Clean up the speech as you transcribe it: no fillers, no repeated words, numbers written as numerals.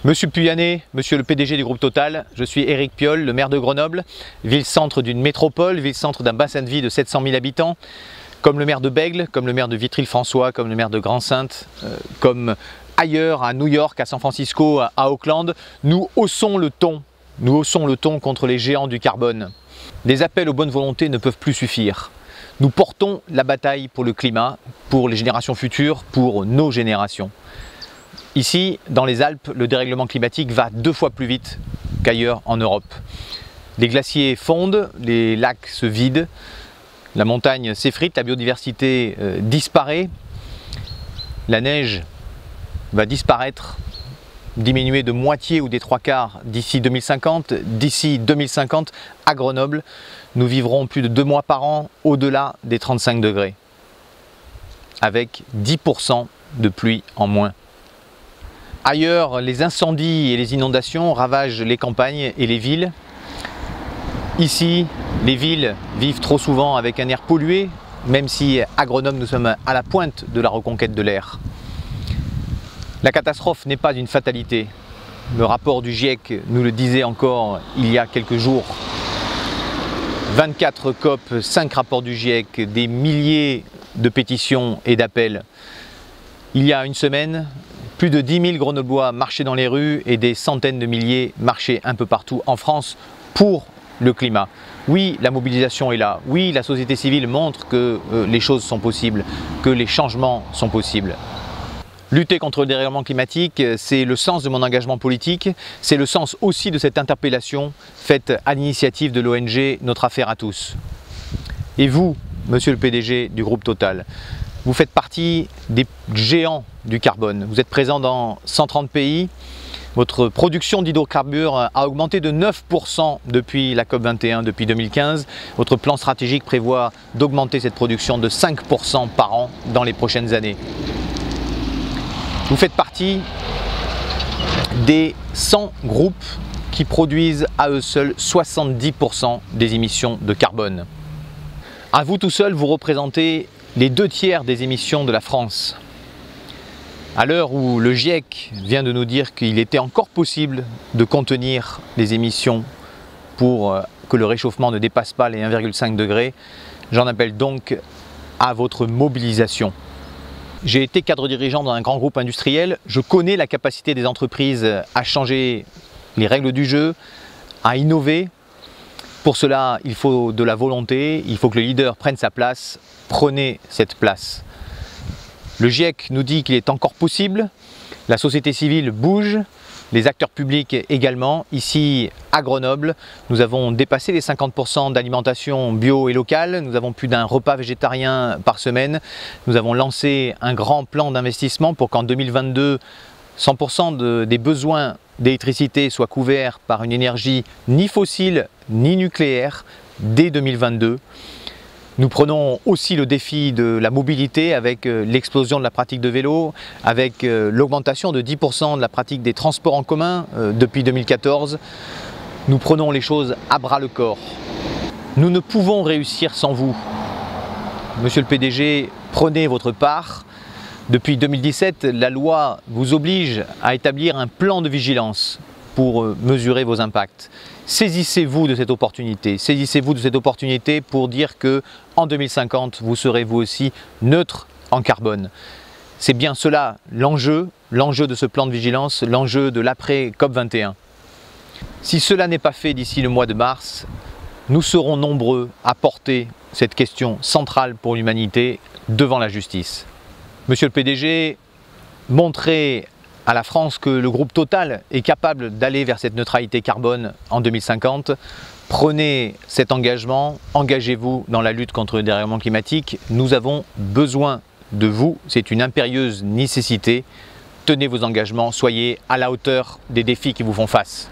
Monsieur Puyanet, monsieur le PDG du groupe Total, je suis Éric Piolle, le maire de Grenoble, ville-centre d'une métropole, ville-centre d'un bassin de vie de 700 000 habitants, comme le maire de Bègles, comme le maire de Vitry-le-François, comme le maire de Grand-Sainte, comme ailleurs à New York, à San Francisco, à Auckland, nous haussons le ton. Nous haussons le ton contre les géants du carbone. Les appels aux bonnes volontés ne peuvent plus suffire. Nous portons la bataille pour le climat, pour les générations futures, pour nos générations. Ici, dans les Alpes, le dérèglement climatique va 2 fois plus vite qu'ailleurs en Europe. Les glaciers fondent, les lacs se vident, la montagne s'effrite, la biodiversité disparaît, la neige va disparaître, diminuer de moitié ou des 3/4 d'ici 2050. D'ici 2050, à Grenoble, nous vivrons plus de 2 mois par an au-delà des 35 degrés, avec 10% de pluie en moins. Ailleurs, les incendies et les inondations ravagent les campagnes et les villes. Ici, les villes vivent trop souvent avec un air pollué, même si à Grenoble nous sommes à la pointe de la reconquête de l'air. La catastrophe n'est pas une fatalité. Le rapport du GIEC nous le disait encore il y a quelques jours. 24 COP, 5 rapports du GIEC, des milliers de pétitions et d'appels. Il y a une semaine, plus de 10 000 Grenoblois marchaient dans les rues et des centaines de milliers marchaient un peu partout en France pour le climat. Oui, la mobilisation est là. Oui, la société civile montre que les choses sont possibles, que les changements sont possibles. Lutter contre le dérèglement climatique, c'est le sens de mon engagement politique, c'est le sens aussi de cette interpellation faite à l'initiative de l'ONG Notre Affaire à tous. Et vous, monsieur le PDG du groupe Total, vous faites partie des géants du carbone. Vous êtes présent dans 130 pays. Votre production d'hydrocarbures a augmenté de 9% depuis la COP21, depuis 2015. Votre plan stratégique prévoit d'augmenter cette production de 5% par an dans les prochaines années. Vous faites partie des 100 groupes qui produisent à eux seuls 70% des émissions de carbone. À vous tout seul, vous représentez les 2/3 des émissions de la France. À l'heure où le GIEC vient de nous dire qu'il était encore possible de contenir les émissions pour que le réchauffement ne dépasse pas les 1,5 degrés, j'en appelle donc à votre mobilisation. J'ai été cadre dirigeant dans un grand groupe industriel, je connais la capacité des entreprises à changer les règles du jeu, à innover. Pour cela, il faut de la volonté, il faut que le leader prenne sa place. Prenez cette place. Le GIEC nous dit qu'il est encore possible, la société civile bouge, les acteurs publics également. Ici à Grenoble, nous avons dépassé les 50% d'alimentation bio et locale, nous avons plus d'un repas végétarien par semaine, nous avons lancé un grand plan d'investissement pour qu'en 2022, 100% des besoins d'électricité soient couverts par une énergie ni fossile ni nucléaire dès 2022. Nous prenons aussi le défi de la mobilité avec l'explosion de la pratique de vélo, avec l'augmentation de 10% de la pratique des transports en commun depuis 2014. Nous prenons les choses à bras le corps. Nous ne pouvons réussir sans vous. Monsieur le PDG, prenez votre part. Depuis 2017, la loi vous oblige à établir un plan de vigilance pour mesurer vos impacts. Saisissez-vous de cette opportunité. Saisissez-vous de cette opportunité pour dire que en 2050, vous serez vous aussi neutre en carbone. C'est bien cela l'enjeu de ce plan de vigilance, l'enjeu de l'après COP21. Si cela n'est pas fait d'ici le mois de mars, nous serons nombreux à porter cette question centrale pour l'humanité devant la justice. Monsieur le PDG, montrez à la France que le groupe Total est capable d'aller vers cette neutralité carbone en 2050. Prenez cet engagement, engagez-vous dans la lutte contre le dérèglement climatique. Nous avons besoin de vous, c'est une impérieuse nécessité. Tenez vos engagements, soyez à la hauteur des défis qui vous font face.